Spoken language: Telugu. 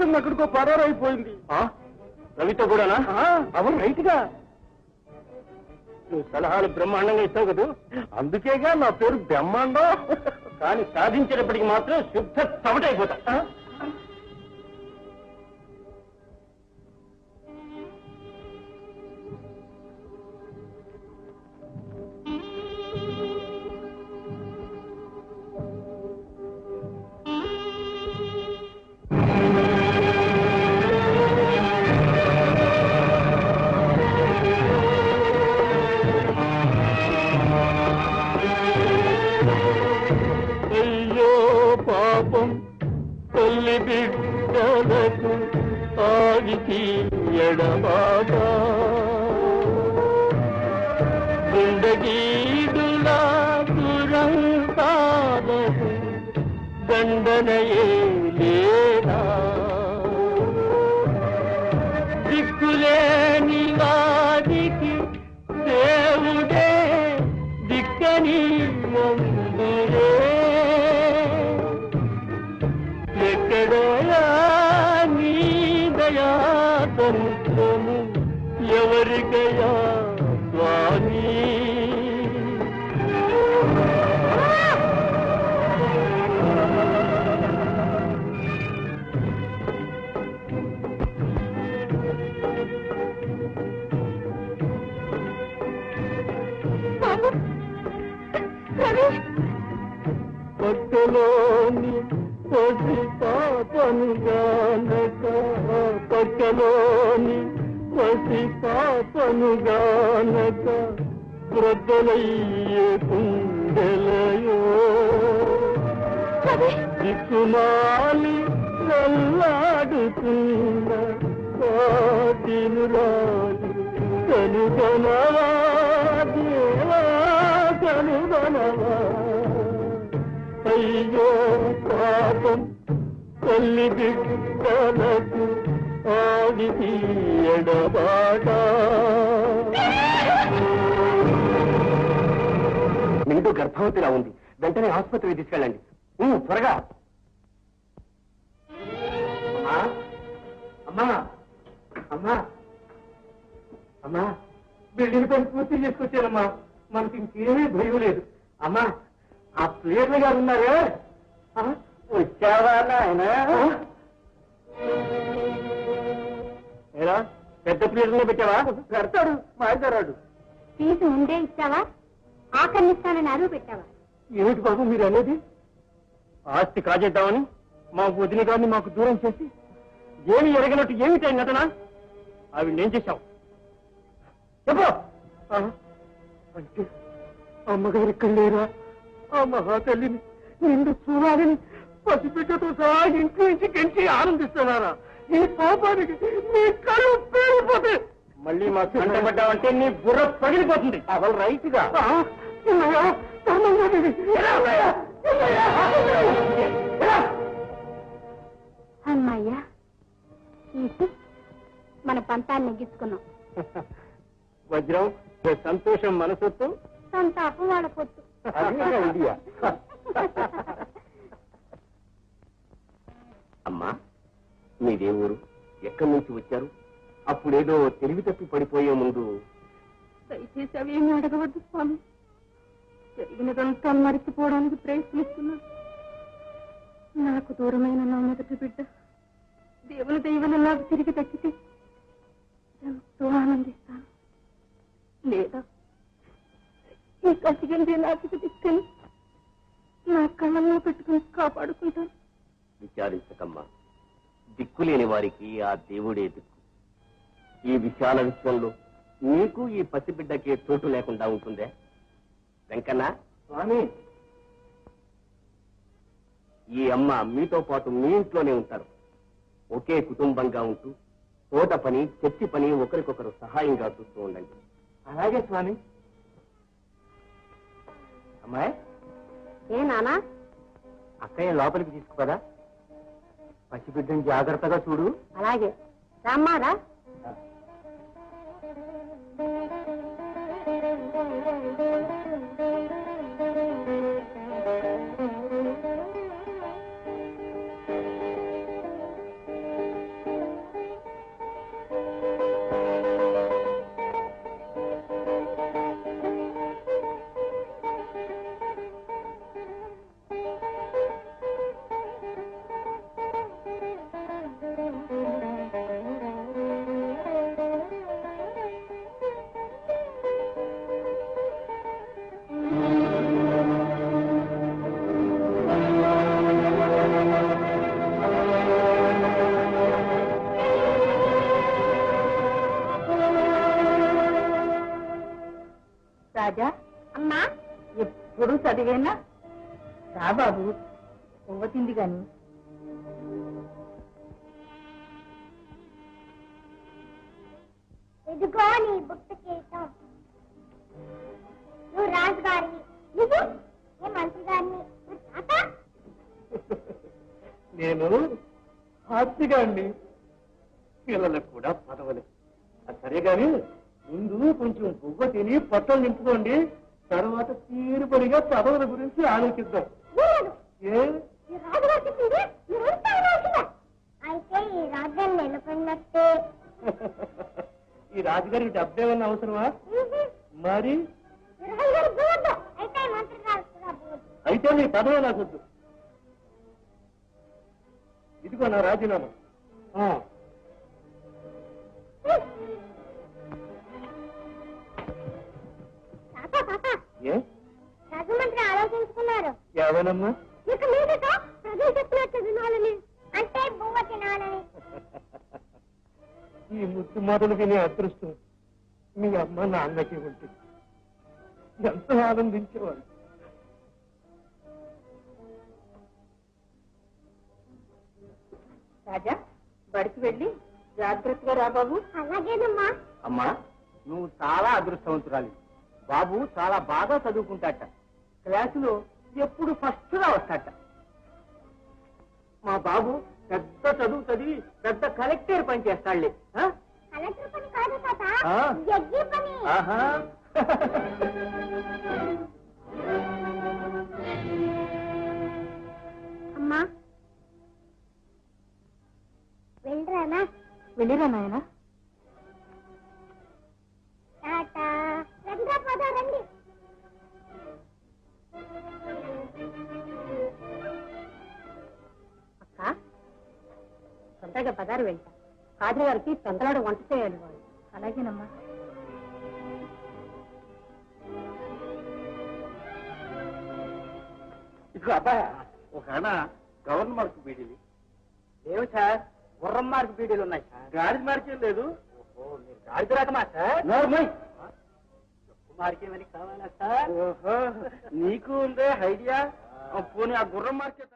పక్కన ఎక్కడికో పరారైపోయింది. రవితో కూడానా? అవును, రైట్గా. నువ్వు సలహాలు బ్రహ్మాండంగా ఇస్తావు కదా, అందుకేగా నా పేరు బ్రహ్మాండం. కానీ సాధించేటప్పటికి మాత్రం శుద్ధ చవటైపోతా. తల్లి బిడ్డలకు ఆగితి ఎడబాట గుండగీడులా దురంతాలకు దండనయే లేదా దిక్కులేని వారికి దేవుడే దిక్కని అందురే ఎక్కడయా నీ దయా సముద్రము ఎవరికయా స్వామి పక్కలోని పసి పాపనుగానక పక్కలోని పసి పాపనుగానక ప్రజలయ్యే కుండెలయో దిక్కుమాలి నల్లాడుతున్న పాటినురాలు కనుగొనవా దేవా కనుగొనవా అయ్యో పాపం తల్లి బిడ్డలకు ఆగి ఎడబాట. నిండు గర్భవతిలా ఉంది, వెంటనే ఆసుపత్రికి తీసుకెళ్ళండి. త్వరగా. అమ్మా అమ్మా అమ్మా బిల్డింగ్ పని పూర్తి చేసుకొచ్చానమ్మా, మనకి ఇంకేమీ భయం లేదు. అమ్మా ఆ ప్లేట్ల గారు ఉన్నారే, వచ్చావా ఆయన? పెద్ద ప్లేట్లో పెట్టావా? పెడతాడు మాయగారాడు. ఫీజు ముందే ఇచ్చావా? ఆకర్నిస్తానని అరువు పెట్టావా? ఏమిటి బాబు మీరు అనేది? ఆస్తి కాజేద్దామని మా వదిన గారిని మాకు దూరం చేసి ఏమి ఎరగనట్టు ఏమిటి నటన? ఆవిడేం చేశావు చెప్పు. అంటే అమ్మగారు ఇక్కడ లేరా? ఆ మహాతల్లిని నిండు చూడాలని పసిబిడ్డతో సహా ఇంటి నుంచి గెంచి ఆనందిస్తున్నారా? ఈ పాపానికి నీ కళ్ళు పేరిపోతే మళ్ళీ మా కంటపడ్డావంటే నీ బుర్ర పగిలిపోతుంది. అవల్ రైట్గా అమ్మయ్యా, ఇది మన పంతాన్ని నెగ్గించుకున్నాం. వజ్రం, సంతోషం మనసొత్తు, సంతాపం వాళ్ళ పొత్తు. అమ్మా మీదే ఊరు? ఎక్కడి నుంచి వచ్చారు? అప్పుడేదో తెలివి తప్పి పడిపోయే ముందు. దయచేసి అవేమీ అడగవద్దు స్వామి, జరిగినదంతా మరిచిపోవడానికి ప్రయత్నిస్తున్నా. నాకు దూరమైన నా మొదటి బిడ్డ దేవుని దైవన నాకు తిరిగి దక్కితే ఎంతో ఆనందిస్తాను. లేదా ఈ కసిగండి నాకు తీసుకొని నా కళ్ళల్లో పెట్టుకుని కాపాడుకుంటాను. విచారించకమ్మా, దిక్కులేని వారికి ఆ దేవుడే దిక్కు. ఈ విశాల విశ్వంలో నీకు ఈ పసిబిడ్డకి చోటు లేకుండా ఉంటుందే వెంకన్న? స్వామి, ఈ అమ్మ మీతో పాటు మీ ఇంట్లోనే ఉంటారు. ఒకే కుటుంబంగా ఉంటూ తోట పని, చెత్తి పని ఒకరికొకరు సహాయంగా చూస్తూ ఉండండి. అలాగే స్వామి. అమ్మాయి, ఏ నానా? అక్కయ్య లోపలికి తీసుకుపదా. పసిబిడ్డని జాగ్రత్తగా చూడు. అలాగే రామ్మారా. ఎప్పుడు చదివేనా రా బాబు కొవ్వతింది గాని ఇదిగో నీ బుట్ట కేసం నువ్వు రాజుగారిని నువ్వు ఏ మంత్రి గారిని తాత నేను హాస్తిగా అండి పిల్లలకు కూడా పదవలే సరే గాని ముందు కొంచెం బువ్వ తిని పొట్టలు నింపుకోండి తర్వాత తీరుబడిగా పదవుల గురించి ఆలోచిద్దాం ఏ ఈ రాజుగారు చెప్పింది మీరంతా వినాల్సిందే. అయితే ఈ రాజ్యాన్ని నెలకొన్నట్టే ఈ రాజుగారికి డబ్బేమన్నా అవసరమా మరి ఈ రాజుగారు పోవద్దు అయితే ఈ మంత్రి గారు కూడా పోవద్దు. అయితే నీ పదవి నాకొద్దు ఇదిగో నా రాజీనామా తాత తాత ఏ రాజమంత్రి ఆలోచించుకున్నారు ఎవనమ్మా ఇక మీదట ప్రజలు చెప్పినట్టు వినాలని అంటే బువ్వ తినాలని ఈ ముద్దు మాటలు వినే అదృష్టం మీ అమ్మ నాన్నకి ఉంటుంది ఎంత ఆనందించేవాడు రాజా బడికి వెళ్ళి జాగ్రత్తగా రా బాబు అలాగేనమ్మా అమ్మా నువ్వు చాలా అదృష్టవంతురాలి బాబు చాలా బాగా చదువుకుంటాట క్లాసులో ఎప్పుడు ఫస్ట్ గా వస్తాట మా బాబు పెద్ద చదువు చదివి పెద్ద కలెక్టర్ పని చేస్తాడులే కలెక్టర్ పని కాదు తాత ఆ. జడ్జి పని ఆహా అమ్మా వెళ్ళరానా వెళ్ళిరా నాయనా టాటా రండి పద రండి అక్క తొందరగా బజారు వెళ్తా కాదు గారికి తొందరగా వంట చేయాలి వాళ్ళు అలాగేనమ్మా ఇదిగో అబ్బాయి ఒక గవర్నర్ మార్క్ బీడీలు లేవు సార్ గుర్రం మార్క్ బీడీలు ఉన్నాయి సార్ గాడిద మార్కేం లేదు ఓహో మీరు గాడిద రకమా సార్ మార్కేమని కావాలా సార్ ఓహో నీకు ఉందే ఐడియా పోనీ ఆ గుర్రం మార్కెట్